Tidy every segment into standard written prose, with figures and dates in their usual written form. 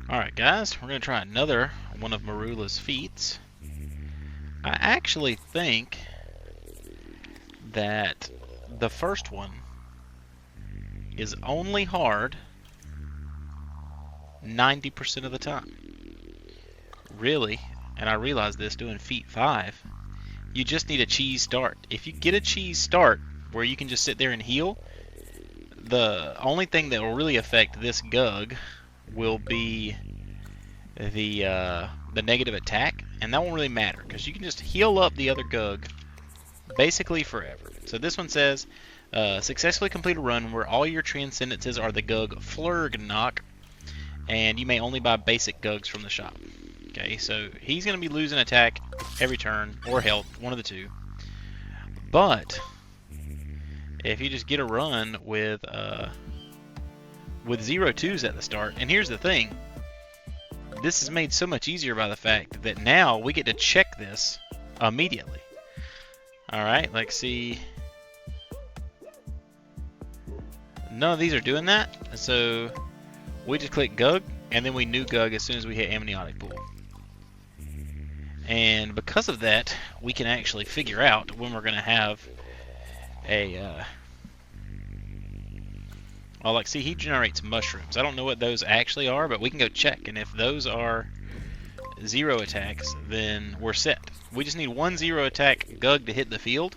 Alright guys, we're going to try another one of Morula's feats. I actually think that the first one is only hard 90% of the time. Really, and I realized this doing feat 5, you just need a cheese start. If you get a cheese start where you can just sit there and heal, the only thing that will really affect this Gug will be the negative attack, and that won't really matter because you can just heal up the other Gug basically forever. So this one says, successfully complete a run where all your transcendences are the Gug Flurgnock, and you may only buy basic Gugs from the shop. Okay, so he's going to be losing attack every turn, or health, one of the two. But if you just get a run with 0-2s at the start, and here's the thing, this is made so much easier by the fact that now we get to check this immediately. Alright, like see, none of these are doing that, so we just click Gug, and then we new Gug as soon as we hit Amniotic Pool. And because of that, we can actually figure out when we're going to have a well, like see, he generates mushrooms. I don't know what those actually are, but we can go check, and if those are 0 attacks, then we're set. We just need 1 0 attack Gug to hit the field,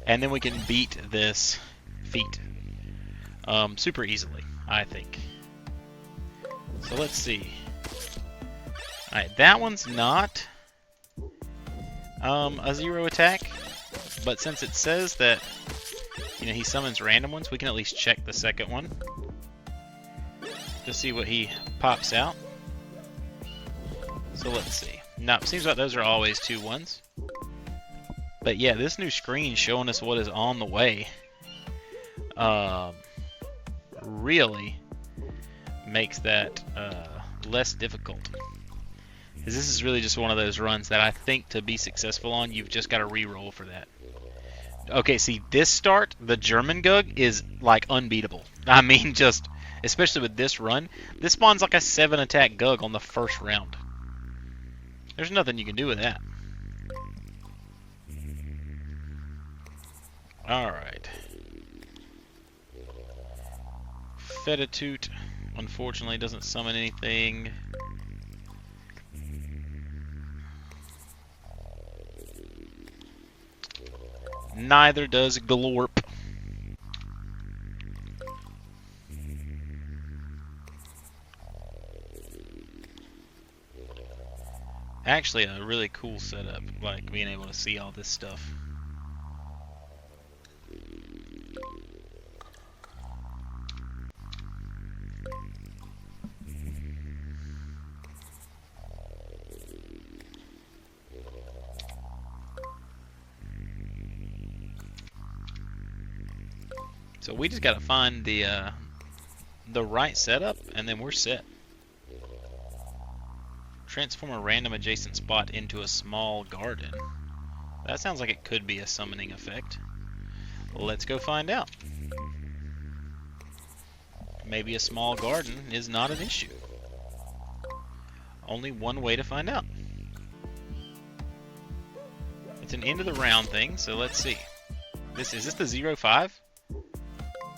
and then we can beat this feat super easily, I think. So let's see. Alright, that one's not a 0 attack, but since it says that he summons random ones, we can at least check the second one to see what he pops out. So let's see. No, it seems like those are always 2 1s. But yeah, this new screen showing us what is on the way really makes that less difficult. Because this is really just one of those runs that I think to be successful on, you've just got to re-roll for that. Okay, see, this start, the German Gug, is like unbeatable. I mean, just, especially with this run, this spawns like a 7 attack Gug on the first round. There's nothing you can do with that. Alright. Fetitoot, unfortunately, doesn't summon anything. Neither does Glorp. Actually, a really cool setup, like being able to see all this stuff. So we just gotta find the right setup, and then we're set. Transform a random adjacent spot into a small garden. That sounds like it could be a summoning effect. Let's go find out. Maybe a small garden is not an issue. Only one way to find out. It's an end of the round thing, so let's see. Is this the 0-5?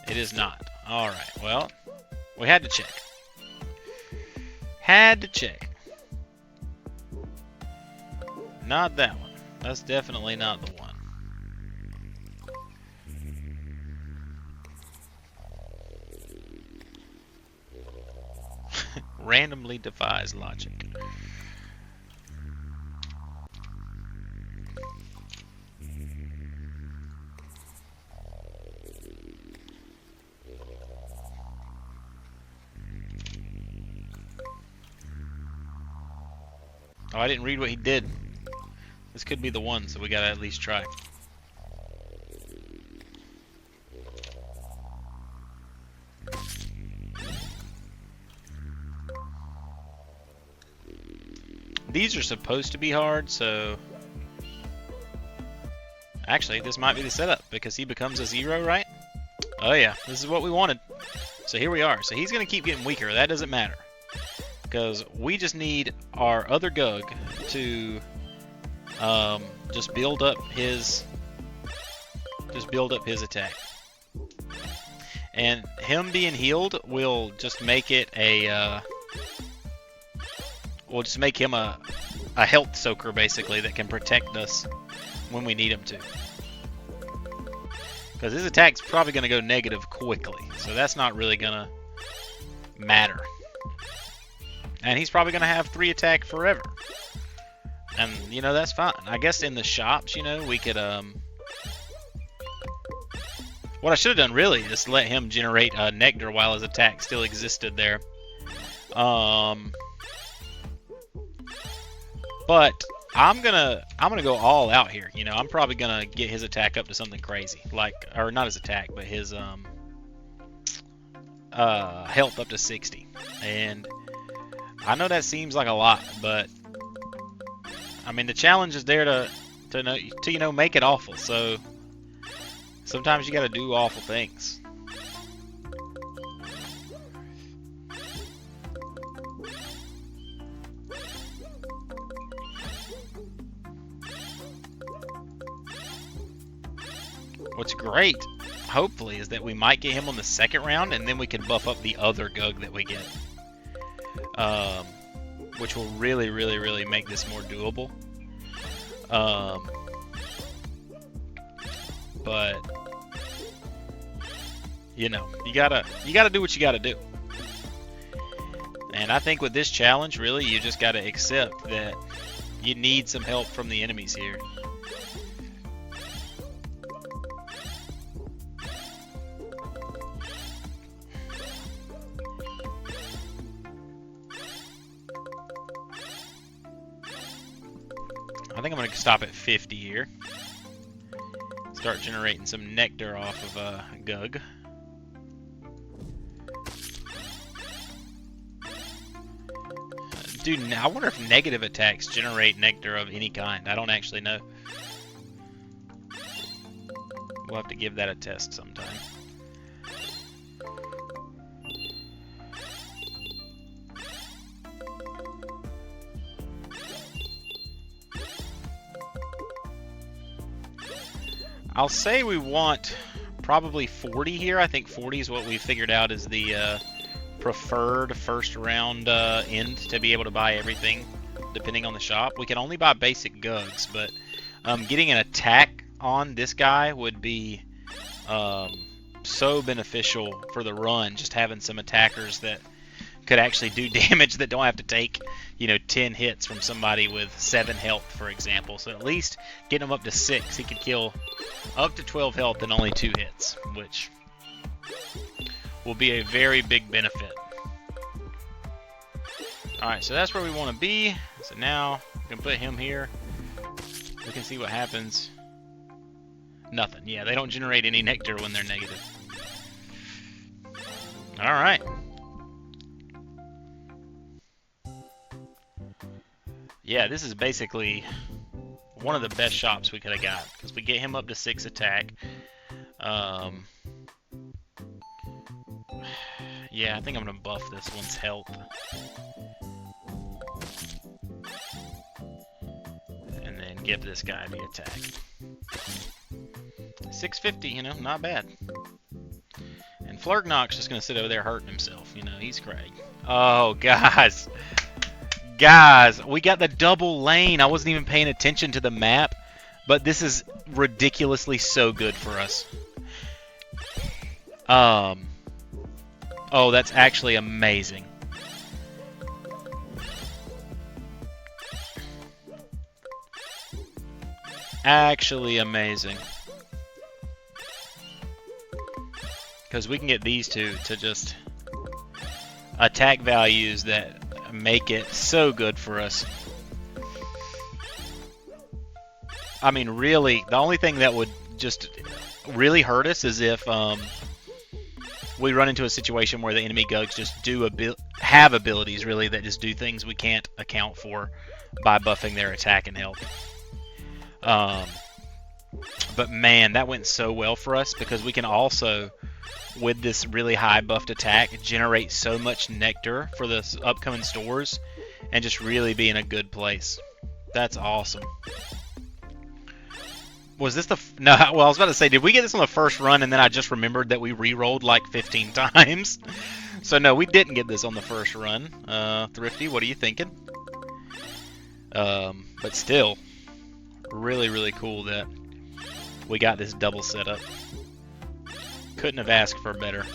It is not. Alright, well, we had to check. Had to check. Not that one. That's definitely not the one. Randomly defies logic. Oh, I didn't read what he did. This could be the one, so we gotta at least try. These are supposed to be hard, so... Actually, this might be the setup, because he becomes a 0, right? Oh yeah, this is what we wanted. So here we are. So he's gonna keep getting weaker, that doesn't matter. because we just need our other Gug to just build up his attack. And him being healed will just make it a we'll just make him a health soaker, basically, that can protect us when we need him to. Because his attack's probably going to go negative quickly, so that's not really going to matter. And he's probably going to have 3 attack forever. And, you know, that's fine. I guess in the shops, you know, we could, what I should have done, really, is let him generate nectar while his attack still existed there. But I'm gonna go all out here. You know, I'm probably gonna get his attack up to something crazy, like, or not his attack, but his health up to 60. And I know that seems like a lot, but I mean, the challenge is there to you know, make it awful. So sometimes you got to do awful things. What's great, hopefully, is that we might get him on the second round, and then we can buff up the other Gug that we get. Which will really, really, really make this more doable. But you know, you gotta do what you gotta do. And I think with this challenge, really, you just gotta accept that you need some help from the enemies here. I think I'm going to stop at 50 here. Start generating some nectar off of Gug. Dude, I wonder if negative attacks generate nectar of any kind. I don't actually know. We'll have to give that a test sometime. I'll say we want probably 40 here. I think 40 is what we figured out is the preferred first round end to be able to buy everything, depending on the shop. We can only buy basic Gugs, but getting an attack on this guy would be so beneficial for the run, just having some attackers that could actually do damage that don't have to take, you know, 10 hits from somebody with 7 health, for example. So at least getting him up to 6, he could kill up to 12 health in only 2 hits, which will be a very big benefit. Alright, so that's where we want to be. So now we can put him here. We can see what happens. Nothing. Yeah, they don't generate any nectar when they're negative. Alright. Yeah, this is basically one of the best shops we could have got, because we get him up to 6 attack. Yeah, I think I'm going to buff this one's health. And then give this guy the attack. 650, you know, not bad. And Flurgnock's just going to sit over there hurting himself, you know, he's Craig. Oh, guys. Guys, we got the double lane. I wasn't even paying attention to the map, but this is ridiculously so good for us. Oh, that's actually amazing. Actually amazing. Because we can get these two to just attack values that make it so good for us. I mean, really, the only thing that would just really hurt us is if we run into a situation where the enemy Gugs just have abilities, really, that just do things we can't account for by buffing their attack and health. But man, that went so well for us because we can also, with this really high buffed attack, generate so much nectar for the upcoming stores and just really be in a good place. That's awesome. Was this the... No, well, I was about to say, did we get this on the first run and then I just remembered that we re-rolled like 15 times? So no, we didn't get this on the first run. Thrifty, what are you thinking? But still, really, really cool that we got this double setup. Couldn't have asked for better.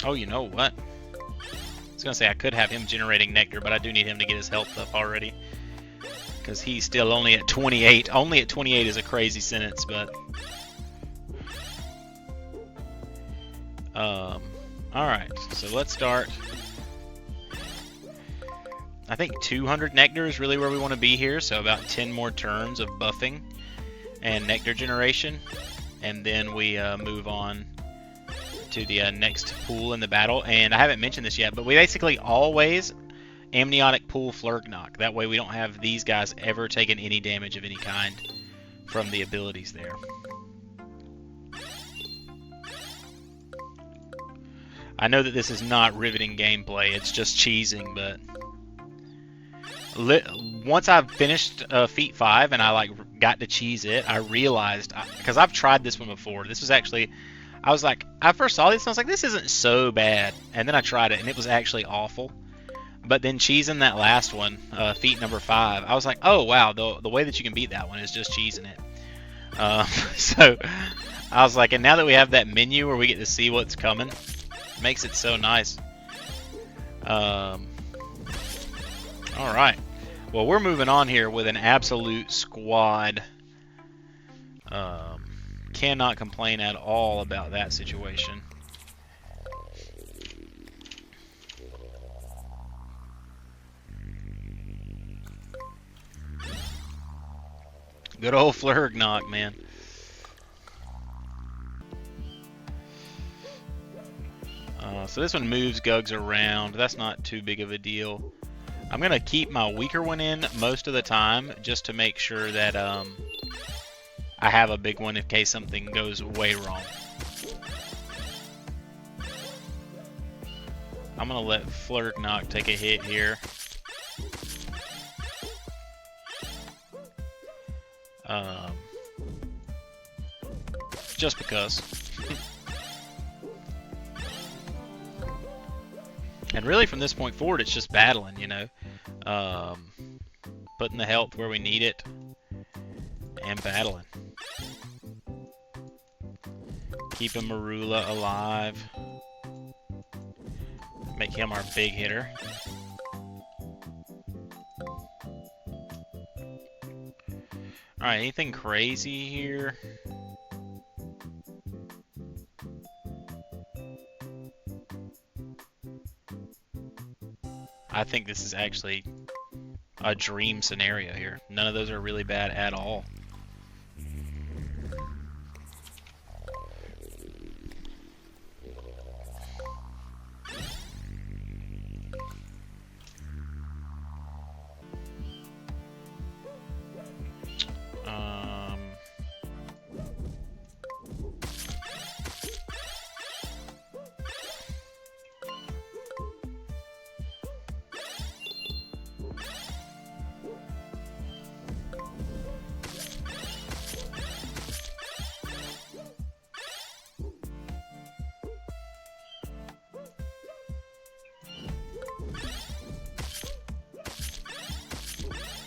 Oh, you know what? I was going to say I could have him generating nectar, but I do need him to get his health up already. Because he's still only at 28. Only at 28 is a crazy sentence, but... Alright, so let's start. I think 200 nectar is really where we want to be here, so about 10 more turns of buffing and nectar generation. And then we move on to the next pool in the battle. And I haven't mentioned this yet, but we basically always amniotic pool Flurgnock. That way we don't have these guys ever taking any damage of any kind from the abilities there. I know that this is not riveting gameplay, it's just cheesing, but once I've finished Feat 5 and I like got to cheese it, I realized, because I've tried this one before, this was actually, I was like, I first saw this and I was like, this isn't so bad, and then I tried it and it was actually awful. But then cheesing that last one, Feat number 5, I was like, oh wow, the way that you can beat that one is just cheesing it. So I was like, and now that we have that menu where we get to see what's coming, makes it so nice. Alright. Well, we're moving on here with an absolute squad. Cannot complain at all about that situation. Good old Flurgnock, man. So this one moves Gugs around. That's not too big of a deal. I'm going to keep my weaker one in most of the time just to make sure that I have a big one in case something goes way wrong. I'm going to let Flurgnock take a hit here. Just because. And really from this point forward, it's just battling, you know. Putting the health where we need it. And battling. Keeping Morula alive. Make him our big hitter. Alright, anything crazy here? I think this is actually a dream scenario here. None of those are really bad at all.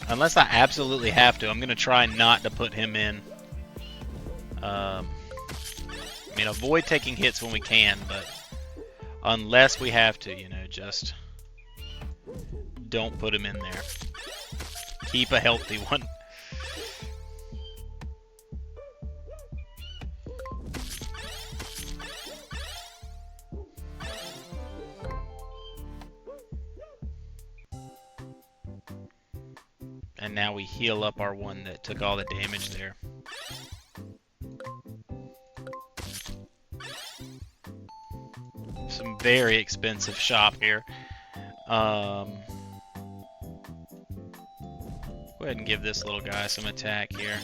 Unless I absolutely have to, I'm going to try not to put him in. I mean, avoid taking hits when we can, but unless we have to, you know, just don't put him in there. Keep a healthy one. And now we heal up our one that took all the damage there. some very expensive shop here. Go ahead and give this little guy some attack here.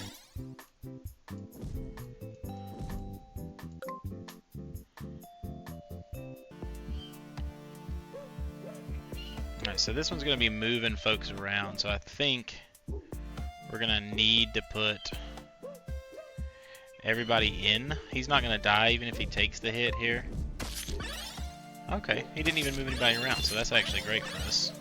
Alright, so this one's going to be moving folks around, so I think we're going to need to put everybody in. He's not going to die even if he takes the hit here. Okay, he didn't even move anybody around, so that's actually great for us.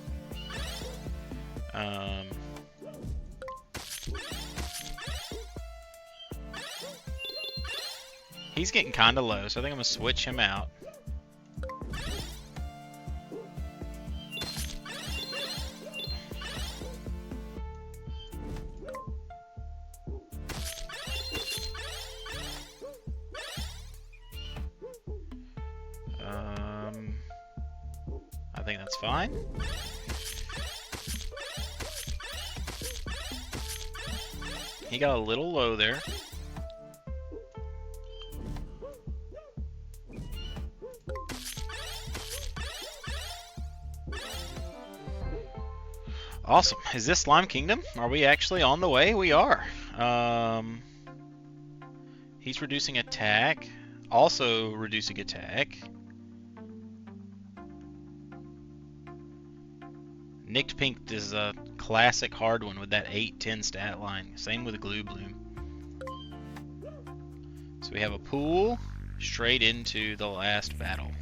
He's getting kind of low, so I think I'm going to switch him out. I think that's fine. He got a little low there. Awesome. Is this Slime Kingdom? Are we actually on the way? We are. He's reducing attack. Also reducing attack. Nicked Pink is a classic hard one with that 8-10 stat line. Same with Glue Bloom. So we have a pool straight into the last battle.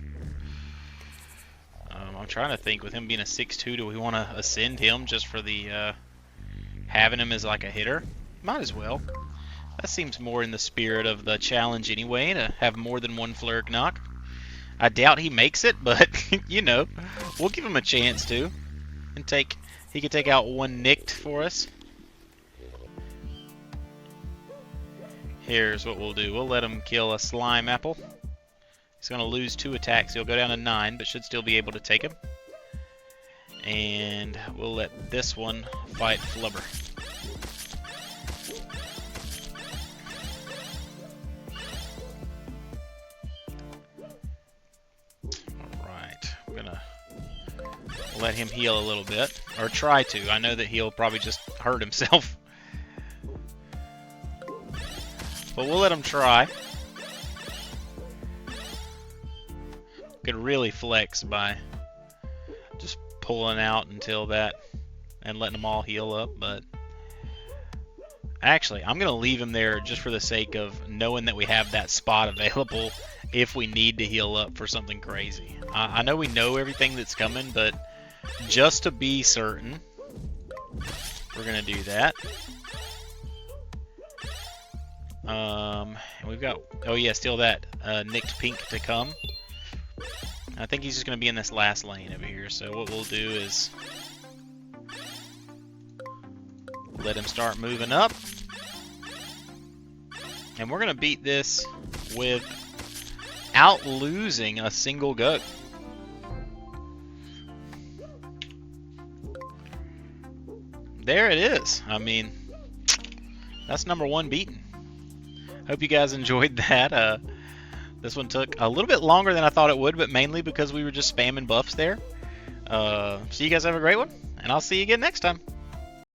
I'm trying to think, with him being a 6'2", do we want to ascend him just for the having him as like a hitter? Might as well. That seems more in the spirit of the challenge anyway, to have more than one Flurk knock. I doubt he makes it, but you know, we'll give him a chance to. And he could take out one nicked for us. Here's what we'll do. We'll let him kill a slime apple. He's going to lose 2 attacks. He'll go down to 9, but should still be able to take him. And we'll let this one fight Flubber. Alright, we're going to let him heal a little bit. Or try to. I know that he'll probably just hurt himself. But we'll let him try. Could really flex by just pulling out until that and letting them all heal up, but actually I'm gonna leave him there just for the sake of knowing that we have that spot available if we need to heal up for something crazy. I know we know everything that's coming, but just to be certain, we're gonna do that. We've got, oh yeah, still that nicked pink to come. I think he's just going to be in this last lane over here, so what we'll do is let him start moving up. And we're going to beat this without losing a single go. There it is. I mean, that's number 1 beaten. Hope you guys enjoyed that. This one took a little bit longer than I thought it would, but mainly because we were just spamming buffs there. So you guys have a great one, and I'll see you again next time.